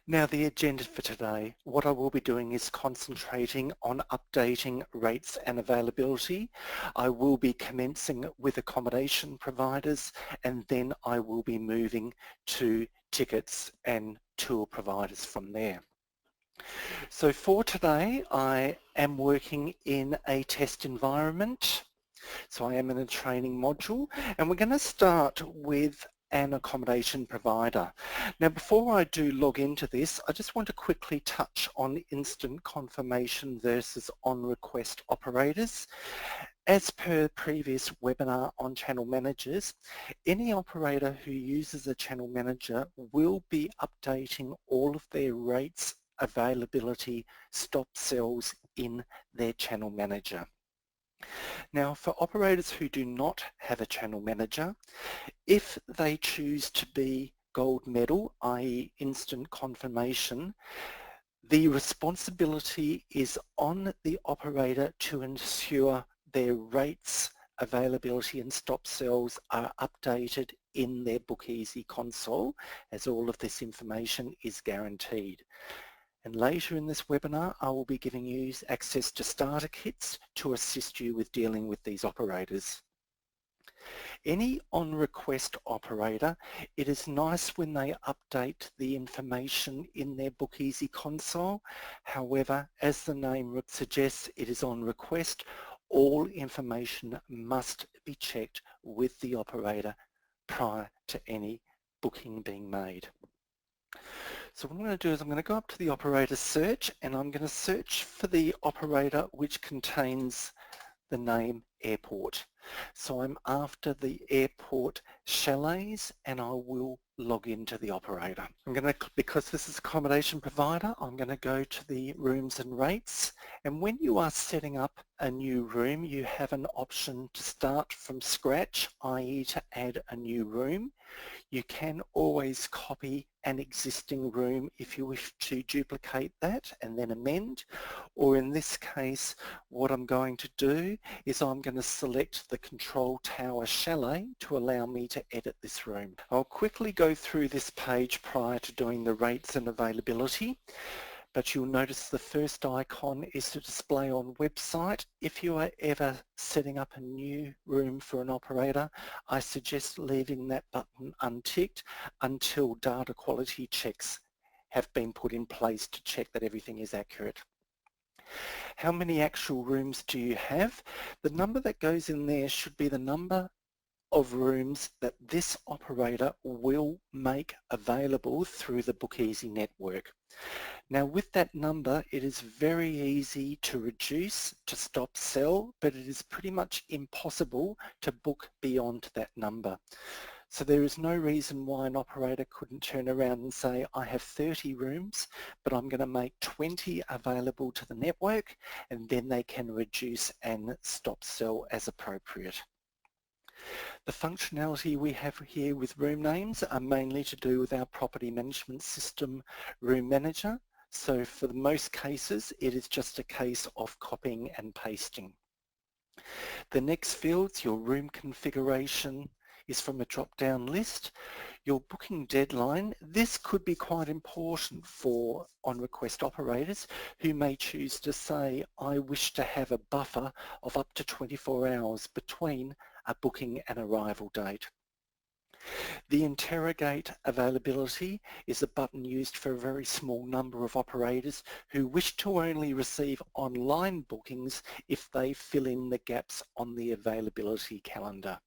Now the agenda for today, what I will be doing is concentrating on updating rates and availability. I will be commencing with accommodation providers and then I will be moving to tickets and tour providers from there. So for today I am working in a test environment. So I am in a training module and we're going to start with an accommodation provider. Now before I do log into this, I just want to quickly touch on instant confirmation versus on-request operators. As per previous webinar on channel managers, any operator who uses a channel manager will be updating all of their rates, availability, stop sells in their channel manager. Now for operators who do not have a channel manager, if they choose to be gold medal, i.e. instant confirmation, the responsibility is on the operator to ensure their rates, availability and stop sells are updated in their BookEasy console, as all of this information is guaranteed. And later in this webinar, I will be giving you access to starter kits to assist you with dealing with these operators. Any on-request operator, it is nice when they update the information in their BookEasy console. However, as the name suggests, it is on request. All information must be checked with the operator prior to any booking being made. So what I'm going to do is I'm going to go up to the operator search and I'm going to search for the operator which contains the name airport. So I'm after the airport chalets and I will log into the operator. I'm going to, because this is accommodation provider, I'm going to go to the rooms and rates, and when you are setting up a new room you have an option to start from scratch, i.e. to add a new room. You can always copy an existing room if you wish to duplicate that and then amend, or in this case what I'm going to do is I'm going to select the control tower chalet to allow me to edit this room. I'll quickly go through this page prior to doing the rates and availability. But you'll notice the first icon is to display on website. If you are ever setting up a new room for an operator, I suggest leaving that button unticked until data quality checks have been put in place to check that everything is accurate. How many actual rooms do you have? The number that goes in there should be the number of rooms that this operator will make available through the BookEasy network. Now with that number, it is very easy to reduce, to stop sell, but it is pretty much impossible to book beyond that number. So there is no reason why an operator couldn't turn around and say, I have 30 rooms, but I'm going to make 20 available to the network, and then they can reduce and stop sell as appropriate. The functionality we have here with room names are mainly to do with our property management system Room Manager. So for most cases, it is just a case of copying and pasting. The next fields, your room configuration, is from a drop-down list. Your booking deadline, this could be quite important for on-request operators who may choose to say, I wish to have a buffer of up to 24 hours between a booking and arrival date. The interrogate availability is a button used for a very small number of operators who wish to only receive online bookings if they fill in the gaps on the availability calendar.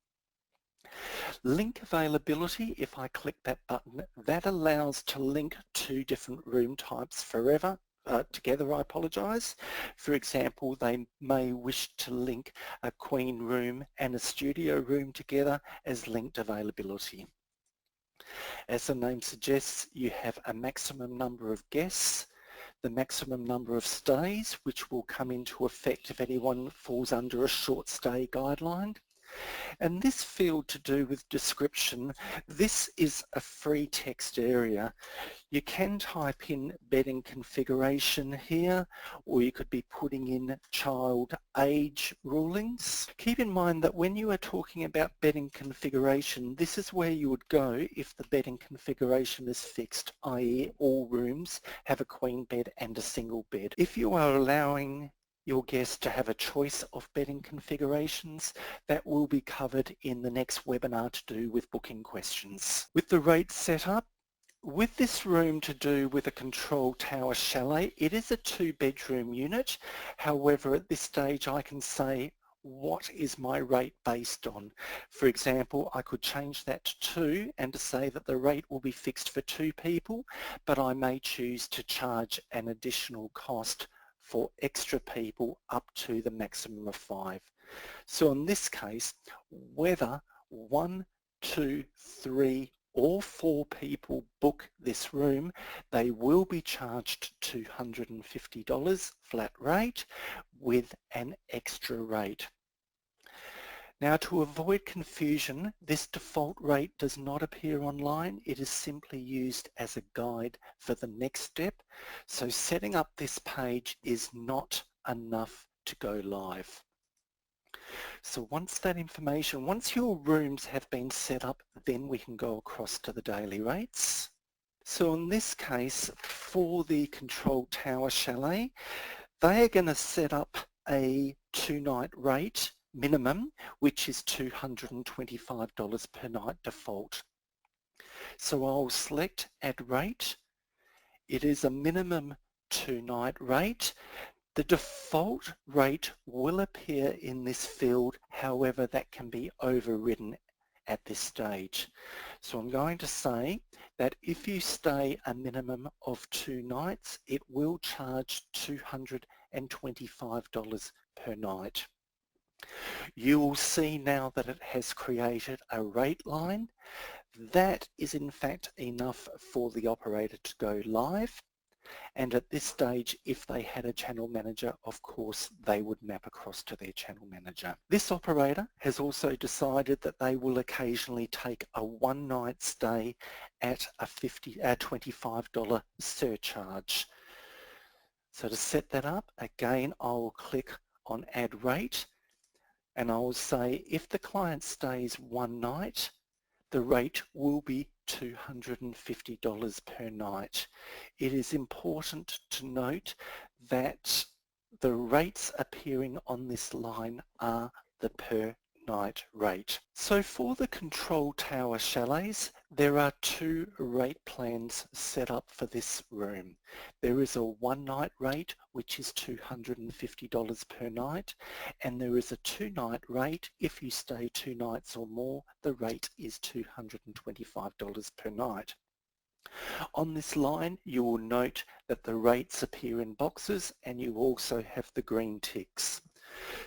Link availability, if I click that button, that allows to link two different room types together, I apologise. For example, they may wish to link a queen room and a studio room together as linked availability. As the name suggests, you have a maximum number of guests, the maximum number of stays, which will come into effect if anyone falls under a short stay guideline, And this field to do with description, this is a free text area. You can type in bedding configuration here, or you could be putting in child age rulings. Keep in mind that when you are talking about bedding configuration, this is where you would go if the bedding configuration is fixed, i.e. all rooms have a queen bed and a single bed. If you are allowing your guest to have a choice of bedding configurations, that will be covered in the next webinar to do with booking questions. With the rate set up, with this room to do with a control tower chalet, it is a 2-bedroom unit. However, at this stage I can say what is my rate based on. For example, I could change that to 2 and to say that the rate will be fixed for 2 people, but I may choose to charge an additional cost for extra people up to the maximum of 5. So in this case, whether 1, 2, 3 or 4 people book this room, they will be charged $250 flat rate with an extra rate. Now, to avoid confusion, this default rate does not appear online. It is simply used as a guide for the next step. So setting up this page is not enough to go live. So once your rooms have been set up, then we can go across to the daily rates. So in this case, for the control tower chalet, they are going to set up a 2-night rate minimum, which is $225 per night default. So I'll select add rate. It is a minimum 2-night rate. The default rate will appear in this field, however that can be overridden at this stage. So I'm going to say that if you stay a minimum of 2 nights, it will charge $225 per night. You will see now that it has created a rate line. That is in fact enough for the operator to go live. And at this stage, if they had a channel manager, of course, they would map across to their channel manager. This operator has also decided that they will occasionally take a 1-night stay at a $25 surcharge. So to set that up, again, I will click on add rate, and I will say if the client stays 1 night, the rate will be $250 per night. It is important to note that the rates appearing on this line are the per night rate. So for the control tower chalets, there are 2 rate plans set up for this room. There is a 1-night rate, which is $250 per night, and there is a 2-night rate. If you stay 2 nights or more, the rate is $225 per night. On this line, you will note that the rates appear in boxes and you also have the green ticks.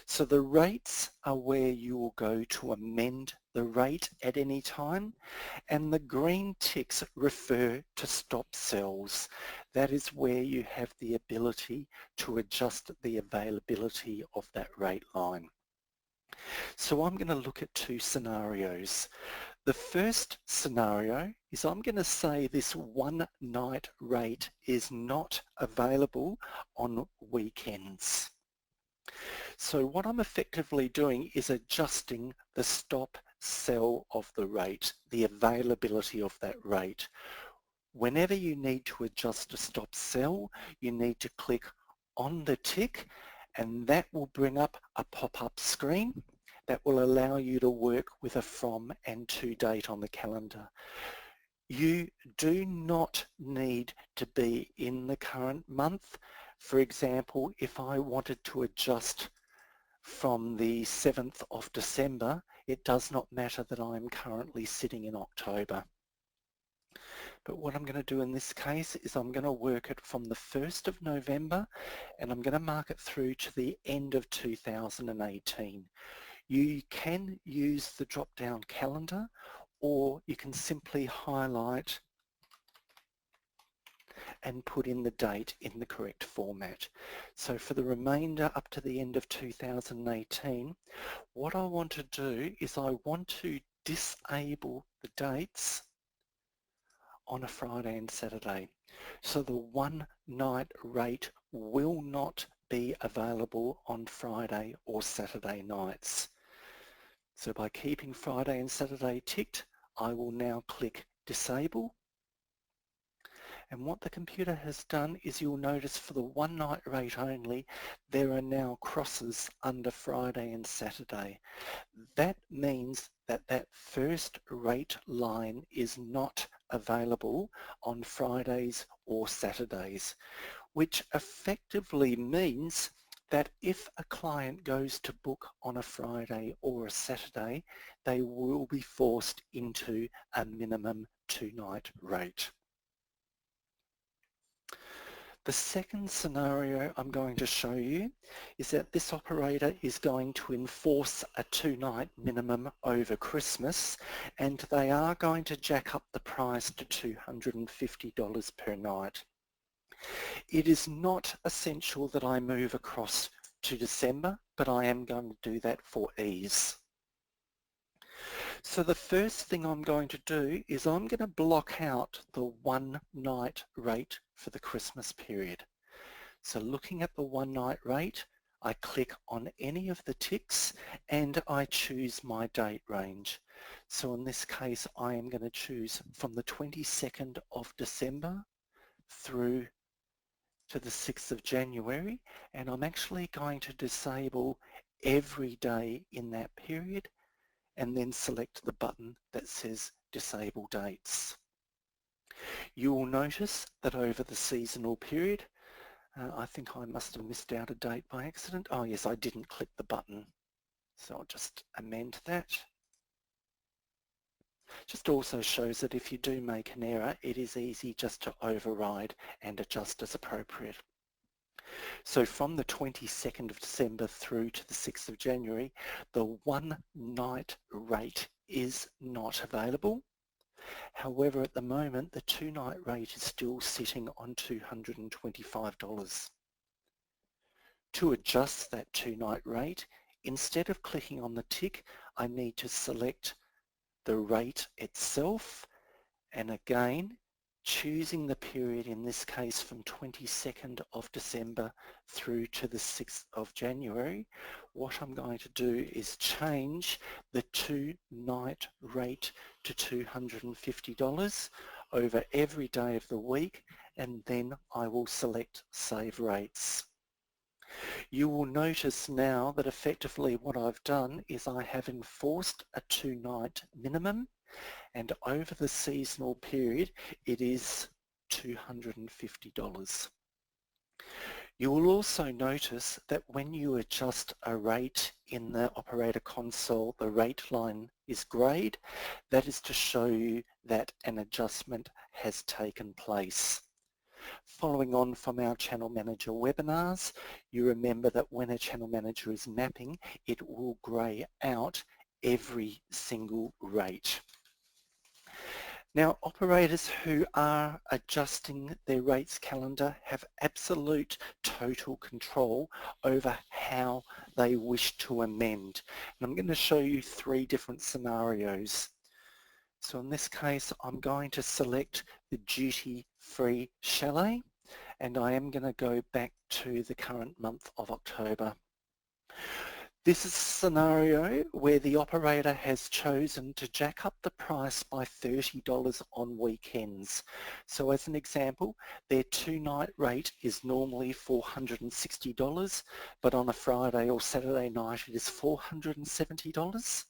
So the rates are where you will go to amend the rate at any time, and the green ticks refer to stop sells. That is where you have the ability to adjust the availability of that rate line. So I'm going to look at 2 scenarios. The first scenario is I'm going to say this 1-night rate is not available on weekends. So what I'm effectively doing is adjusting the stop sell of the rate, the availability of that rate. Whenever you need to adjust a stop sell, you need to click on the tick, and that will bring up a pop-up screen that will allow you to work with a from and to date on the calendar. You do not need to be in the current month. For example, if I wanted to adjust from the 7th of December, it does not matter that I'm currently sitting in October. But what I'm going to do in this case is I'm going to work it from the 1st of November, and I'm going to mark it through to the end of 2018. You can use the drop-down calendar, or you can simply highlight and put in the date in the correct format. So for the remainder up to the end of 2018, what I want to do is I want to disable the dates on a Friday and Saturday. So the one night rate will not be available on Friday or Saturday nights. So by keeping Friday and Saturday ticked, I will now click disable. And what the computer has done is you'll notice for the one night rate only, there are now crosses under Friday and Saturday. That means that that first rate line is not available on Fridays or Saturdays, which effectively means that if a client goes to book on a Friday or a Saturday, they will be forced into a minimum 2-night rate. The second scenario I'm going to show you is that this operator is going to enforce a 2-night minimum over Christmas, and they are going to jack up the price to $250 per night. It is not essential that I move across to December, but I am going to do that for ease. So the first thing I'm going to do is I'm going to block out the one night rate for the Christmas period. So looking at the one night rate, I click on any of the ticks and I choose my date range. So in this case, I am going to choose from the 22nd of December through to the 6th of January, and I'm actually going to disable every day in that period and then select the button that says Disable Dates. You will notice that over the seasonal period, I think I must have missed out a date by accident. Oh yes, I didn't click the button. So I'll just amend that. Just also shows that if you do make an error, it is easy just to override and adjust as appropriate. So from the 22nd of December through to the 6th of January, the one night rate is not available. However, at the moment, the 2-night rate is still sitting on $225. To adjust that 2-night rate, instead of clicking on the tick, I need to select the rate itself, and again, choosing the period, in this case from 22nd of December through to the 6th of January, what I'm going to do is change the 2-night rate to $250 over every day of the week, and then I will select Save Rates. You will notice now that effectively what I've done is I have enforced a 2-night minimum, and over the seasonal period it is $250. You will also notice that when you adjust a rate in the operator console, the rate line is greyed. That is to show you that an adjustment has taken place. Following on from our Channel Manager webinars, you remember that when a Channel Manager is mapping, it will grey out every single rate. Now, operators who are adjusting their rates calendar have absolute total control over how they wish to amend. And I'm going to show you 3 different scenarios. So in this case, I'm going to select the duty-free chalet, and I am going to go back to the current month of October. This is a scenario where the operator has chosen to jack up the price by $30 on weekends. So as an example, their 2-night rate is normally $460, but on a Friday or Saturday night it is $470.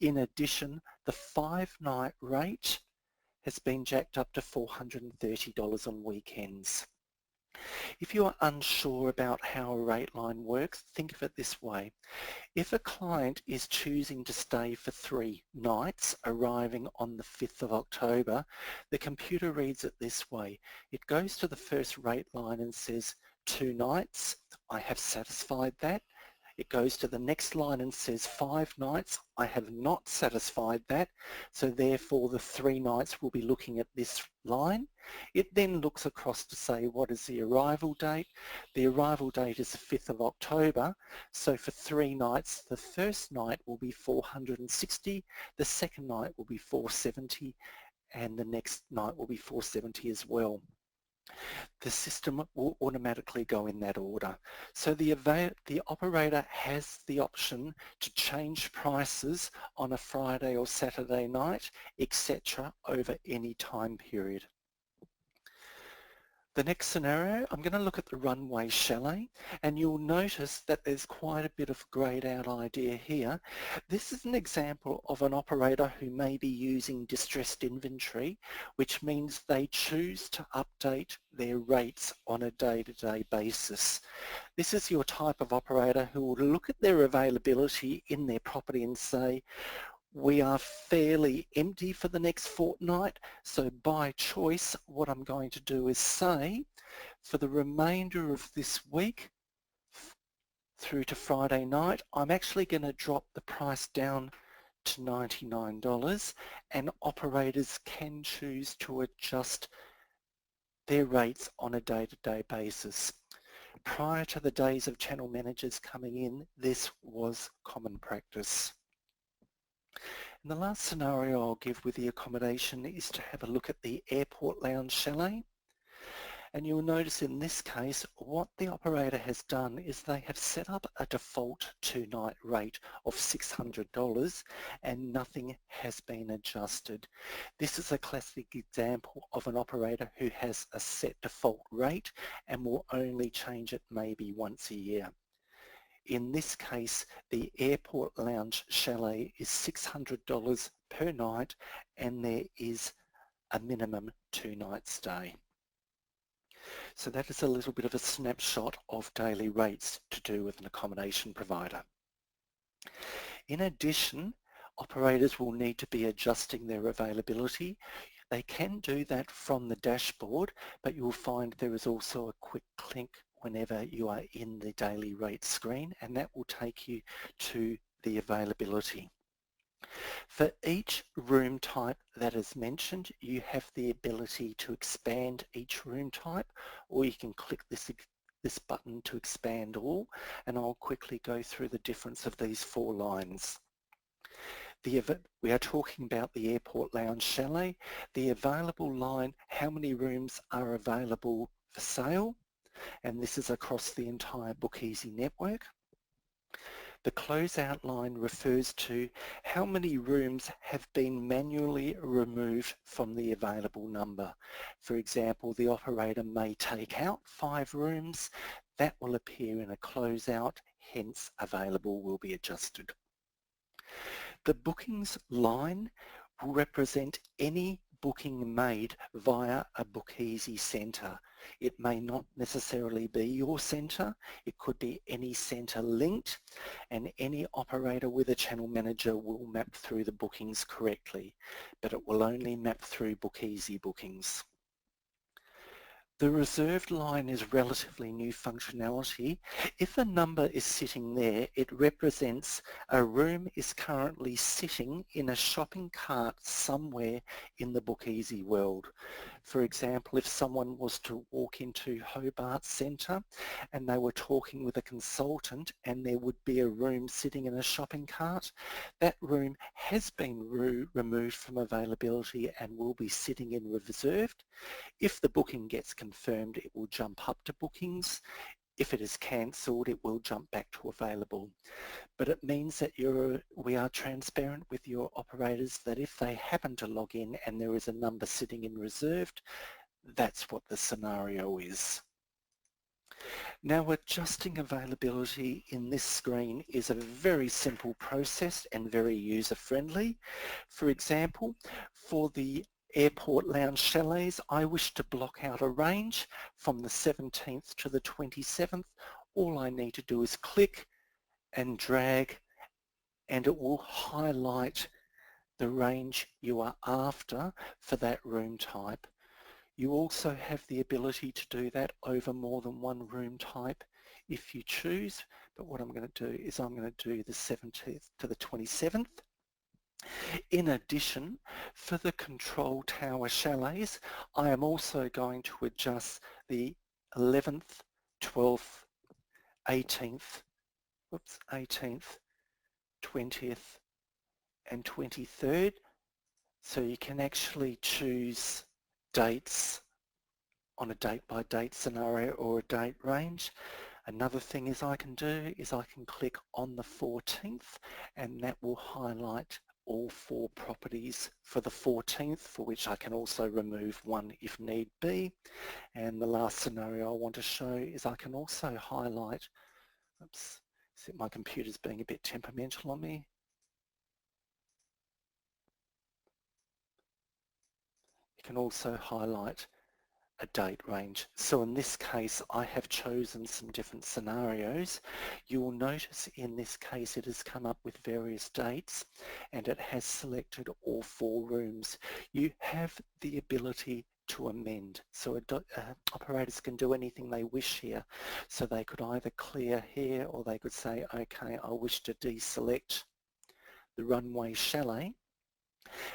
In addition, the 5-night rate has been jacked up to $430 on weekends. If you are unsure about how a rate line works, think of it this way. If a client is choosing to stay for 3 nights, arriving on the 5th of October, the computer reads it this way. It goes to the first rate line and says 2 nights. I have satisfied that. It goes to the next line and says 5 nights. I have not satisfied that, so therefore the 3 nights will be looking at this line. It then looks across to say what is the arrival date. The arrival date is the 5th of October, so for 3 nights, the first night will be 460, the second night will be 470, and the next night will be 470 as well. The system will automatically go in that order. So the operator has the option to change prices on a Friday or Saturday night, etc. over any time period. The next scenario, I'm going to look at the Runway Chalet, and you'll notice that there's quite a bit of greyed out idea here. This is an example of an operator who may be using distressed inventory, which means they choose to update their rates on a day-to-day basis. This is your type of operator who will look at their availability in their property and say, we are fairly empty for the next fortnight, so by choice what I'm going to do is say for the remainder of this week through to Friday night, I'm actually going to drop the price down to $99, and operators can choose to adjust their rates on a day-to-day basis. Prior to the days of channel managers coming in, this was common practice. And the last scenario I'll give with the accommodation is to have a look at the Airport Lounge Chalet. And you'll notice in this case, what the operator has done is they have set up a default 2-night rate of $600 and nothing has been adjusted. This is a classic example of an operator who has a set default rate and will only change it maybe once a year. In this case, the Airport Lounge Chalet is $600 per night and there is a minimum 2-night stay. So that is a little bit of a snapshot of daily rates to do with an accommodation provider. In addition, operators will need to be adjusting their availability. They can do that from the dashboard, but you'll find there is also a quick click whenever you are in the daily rate screen, and that will take you to the availability. For each room type that is mentioned, you have the ability to expand each room type, or you can click this button to expand all, and I'll quickly go through the difference of these 4 lines. We are talking about the Airport Lounge Chalet. The available line, how many rooms are available for sale, and this is across the entire BookEasy network. The closeout line refers to how many rooms have been manually removed from the available number. For example, the operator may take out 5 rooms. That will appear in a closeout, hence available will be adjusted. The bookings line will represent any booking made via a BookEasy centre. It may not necessarily be your centre, it could be any centre linked, and any operator with a channel manager will map through the bookings correctly, but it will only map through BookEasy bookings. The reserved line is relatively new functionality. If a number is sitting there, it represents a room is currently sitting in a shopping cart somewhere in the BookEasy world. For example, if someone was to walk into Hobart Centre and they were talking with a consultant and there would be a room sitting in a shopping cart, that room has been removed from availability and will be sitting in reserved. If the booking gets confirmed, it will jump up to bookings. If it is cancelled, it will jump back to available. But it means that we are transparent with your operators that if they happen to log in and there is a number sitting in reserved, that's what the scenario is. Now, adjusting availability in this screen is a very simple process and very user-friendly. For example, for the Airport Lounge Chalets, I wish to block out a range from the 17th to the 27th. All I need to do is click and drag and it will highlight the range you are after for that room type. You also have the ability to do that over more than one room type if you choose, but what I'm going to do is I'm going to do the 17th to the 27th. In addition, for the control tower chalets, I am also going to adjust the 11th, 12th, 18th, 20th and 23rd. So you can actually choose dates on a date-by-date scenario or a date range. Another thing is I can do is I can click on the 14th and that will highlight all 4 properties for the 14th, for which I can also remove one if need be. And the last scenario I want to show is I can also highlight, oops, see my computer's being a bit temperamental on me. You can also highlight a date range. So in this case, I have chosen some different scenarios. You will notice in this case it has come up with various dates and it has selected all 4 rooms. You have the ability to amend. So operators can do anything they wish here. So they could either clear here or they could say, okay, I wish to deselect the runway chalet.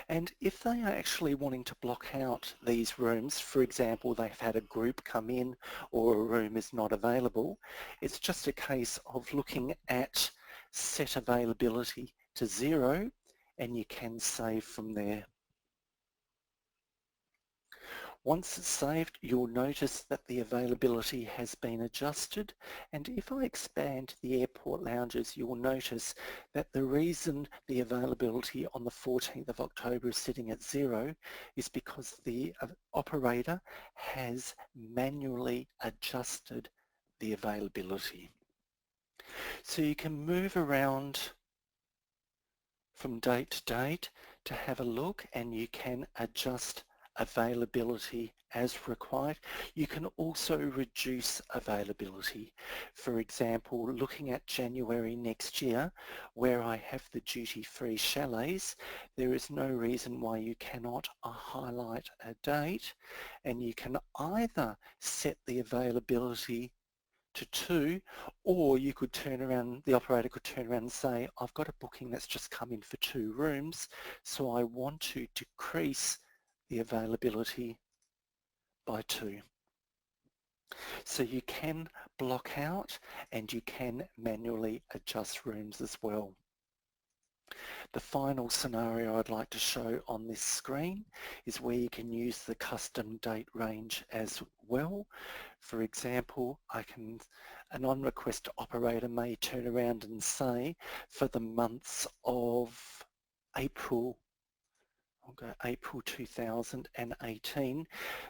And if they are actually wanting to block out these rooms, for example, they've had a group come in or a room is not available, it's just a case of looking at set availability to 0 and you can save from there. Once it's saved, you'll notice that the availability has been adjusted, and if I expand the airport lounges, you'll notice that the reason the availability on the 14th of October is sitting at 0 is because the operator has manually adjusted the availability. So you can move around from date to date to have a look, and you can adjust availability as required. You can also reduce availability. For example, looking at January next year, where I have the duty-free chalets, there is no reason why you cannot highlight a date, and you can either set the availability to 2, or you could turn around, the operator could turn around and say, I've got a booking that's just come in for 2 rooms, so I want to decrease the availability by 2. So you can block out and you can manually adjust rooms as well. The final scenario I'd like to show on this screen is where you can use the custom date range as well. For example, an on-request operator may turn around and say for the months of April 2018,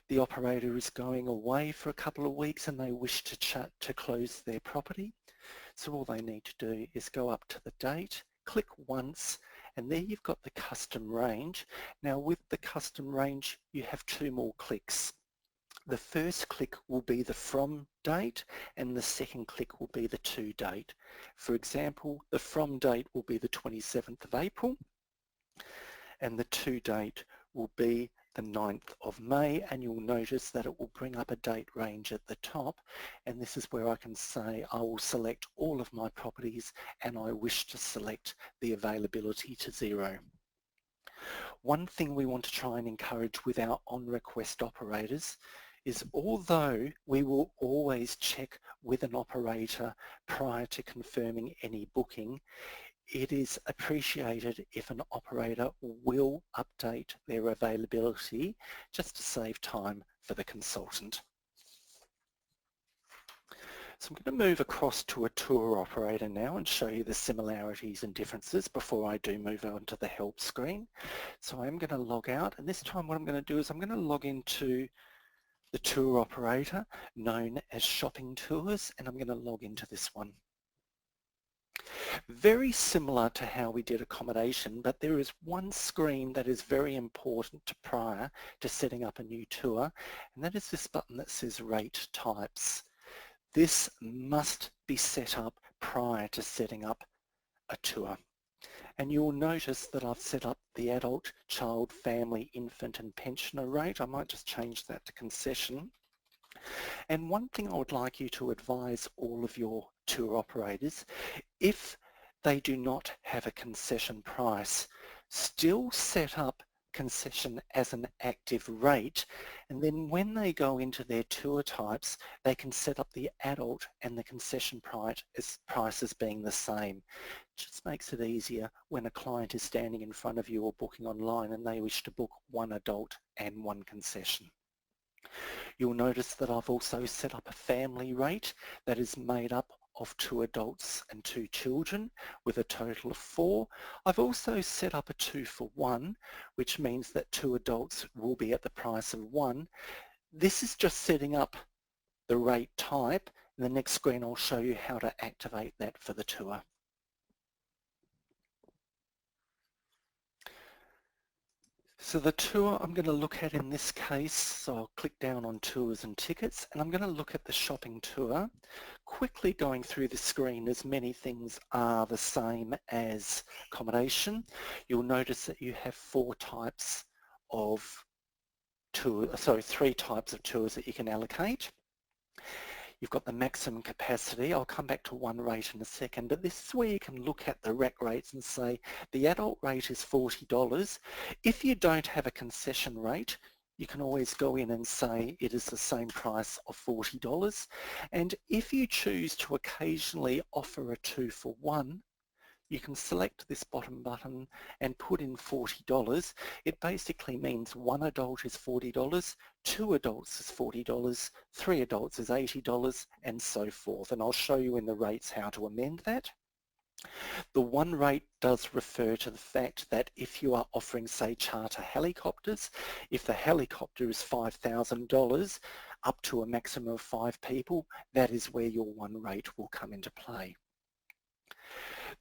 the operator is going away for a couple of weeks and they wish to close their property. So all they need to do is go up to the date, click once, and there you've got the custom range. Now with the custom range, you have 2 more clicks. The first click will be the from date and the second click will be the to date. For example, the from date will be the 27th of April and the to date will be the 9th of May, and you'll notice that it will bring up a date range at the top, and this is where I can say I will select all of my properties and I wish to select the availability to 0. One thing we want to try and encourage with our on-request operators is, although we will always check with an operator prior to confirming any booking, it is appreciated if an operator will update their availability just to save time for the consultant. So I'm going to move across to a tour operator now and show you the similarities and differences before I do move on to the help screen. So I'm going to log out, and this time what I'm going to do is I'm going to log into the tour operator known as Shopping Tours, and I'm going to log into this one. Very similar to how we did accommodation, but there is one screen that is very important prior to setting up a new tour, and that is this button that says Rate Types. This must be set up prior to setting up a tour. And you'll notice that I've set up the adult, child, family, infant and pensioner rate. I might just change that to concession. And one thing I would like you to advise all of your tour operators, if they do not have a concession price, still set up concession as an active rate, and then when they go into their tour types, they can set up the adult and the concession price as being the same. It just makes it easier when a client is standing in front of you or booking online and they wish to book one adult and one concession. You'll notice that I've also set up a family rate that is made up of 2 adults and 2 children with a total of 4. I've also set up a 2 for 1, which means that 2 adults will be at the price of 1. This is just setting up the rate type. In the next screen I'll show you how to activate that for the tour. So the tour I'm going to look at in this case, so I'll click down on tours and tickets, and I'm going to look at the shopping tour. Quickly going through the screen, as many things are the same as accommodation. You'll notice that you have 3 types of tours that you can allocate. You've got the maximum capacity. I'll come back to one rate in a second, but this is where you can look at the rack rates and say the adult rate is $40. If you don't have a concession rate, you can always go in and say it is the same price of $40. And if you choose to occasionally offer a 2 for 1, you can select this bottom button and put in $40. It basically means 1 adult is $40, 2 adults is $40, 3 adults is $80, and so forth. And I'll show you in the rates how to amend that. The 1 rate does refer to the fact that if you are offering, say, charter helicopters, if the helicopter is $5,000 up to a maximum of 5 people, that is where your 1 rate will come into play.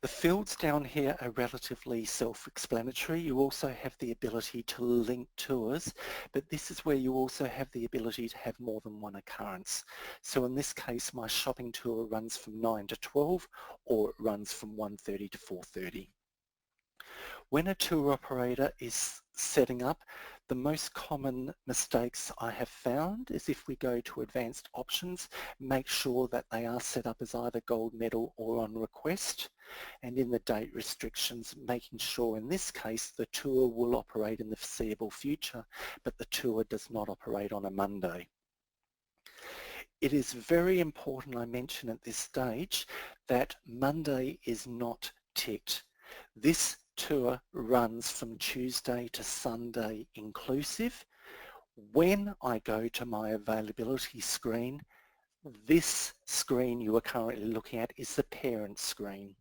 The fields down here are relatively self-explanatory. You also have the ability to link tours, but this is where you also have the ability to have more than one occurrence. So in this case, my shopping tour runs from 9 to 12, or it runs from 1:30 to 4:30. When a tour operator is setting up, the most common mistakes I have found is if we go to advanced options, make sure that they are set up as either gold medal or on request, and in the date restrictions, making sure in this case the tour will operate in the foreseeable future, but the tour does not operate on a Monday. It is very important I mention at this stage that Monday is not ticked. This tour runs from Tuesday to Sunday inclusive. When I go to my availability screen, this screen you are currently looking at is the parent screen.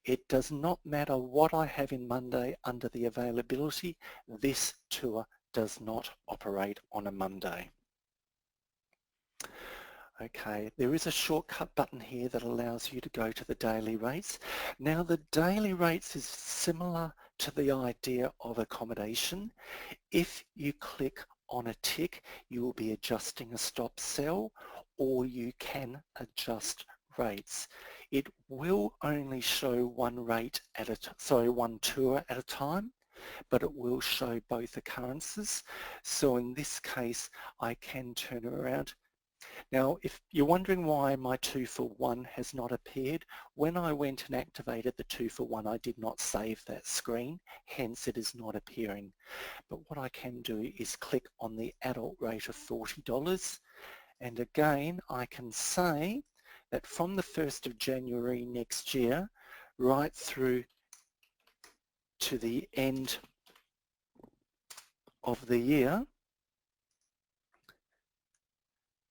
It does not matter what I have in Monday under the availability, this tour does not operate on a Monday. Okay, there is a shortcut button here that allows you to go to the daily rates. Now the daily rates is similar to the idea of accommodation. If you click on a tick, you will be adjusting a stop sell, or you can adjust rates. It will only show one tour at a time, but it will show both occurrences. So in this case, I can turn around. Now, if you're wondering why my 2 for 1 has not appeared, when I went and activated the 2 for 1, I did not save that screen, hence it is not appearing. But what I can do is click on the adult rate of $40, and again, I can say that from the 1st of January next year, right through to the end of the year,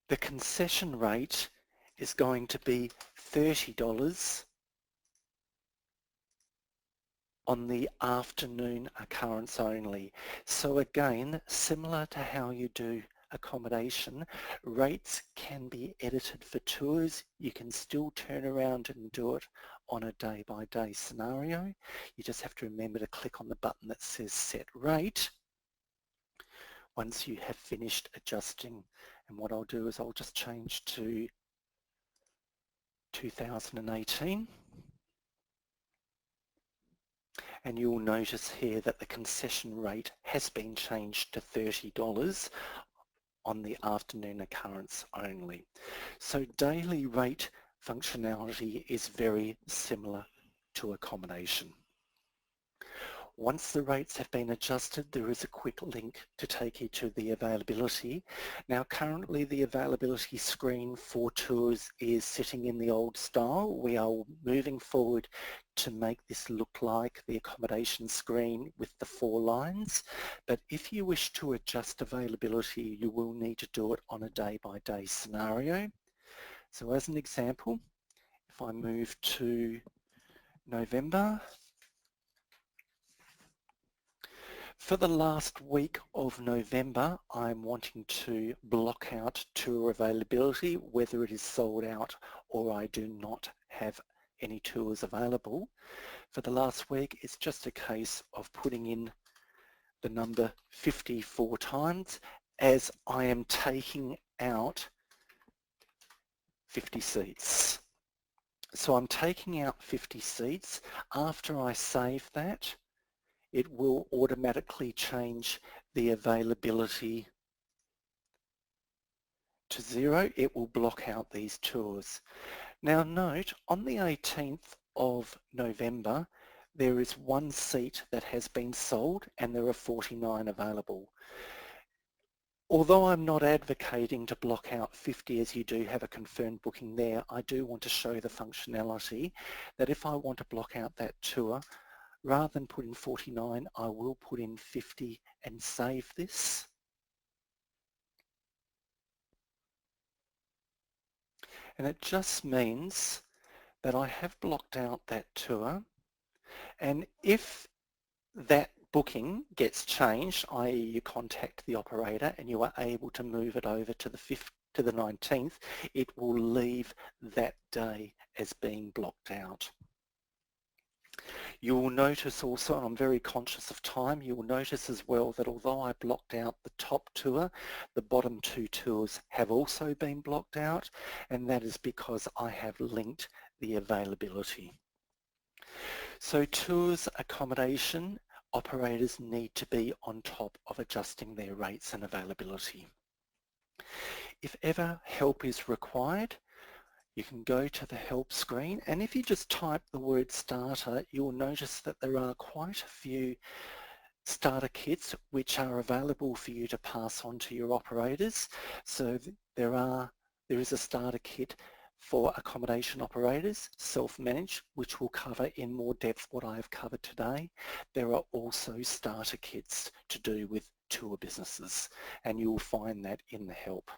the concession rate is going to be $30 on the afternoon occurrence only. So again, similar to how you do accommodation, rates can be edited for tours. You can still turn around and do it on a day-by-day scenario. You just have to remember to click on the button that says set rate once you have finished adjusting. And what I'll do is I'll just change to 2018. And you'll notice here that the concession rate has been changed to $30 on the afternoon occurrence only. So daily rate functionality is very similar to accommodation. Once the rates have been adjusted, there is a quick link to take you to the availability. Now currently the availability screen for tours is sitting in the old style. We are moving forward to make this look like the accommodation screen with the 4 lines. But if you wish to adjust availability, you will need to do it on a day-by-day scenario. So as an example, if I move to November, for the last week of November, I'm wanting to block out tour availability, whether it is sold out or I do not have any tours available. For the last week, it's just a case of putting in the number 54 times as I am taking out 50 seats. So I'm taking out 50 seats. After I save that, it will automatically change the availability to 0. It will block out these tours. Now note, on the 18th of November, there is 1 seat that has been sold and there are 49 available. Although I'm not advocating to block out 50 as you do have a confirmed booking there, I do want to show the functionality that if I want to block out that tour, rather than put in 49, I will put in 50 and save this. And it just means that I have blocked out that tour, and if that booking gets changed, i.e. you contact the operator and you are able to move it over to the 5th to the 19th, it will leave that day as being blocked out. You will notice also, and I'm very conscious of time, you will notice as well that although I blocked out the top tour, the bottom 2 tours have also been blocked out, and that is because I have linked the availability. So tours, accommodation, operators need to be on top of adjusting their rates and availability. If ever help is required, you can go to the help screen, and if you just type the word starter, you'll notice that there are quite a few starter kits which are available for you to pass on to your operators. So there is a starter kit for accommodation operators, self-managed, which will cover in more depth what I have covered today. There are also starter kits to do with tour businesses, and you will find that in the help.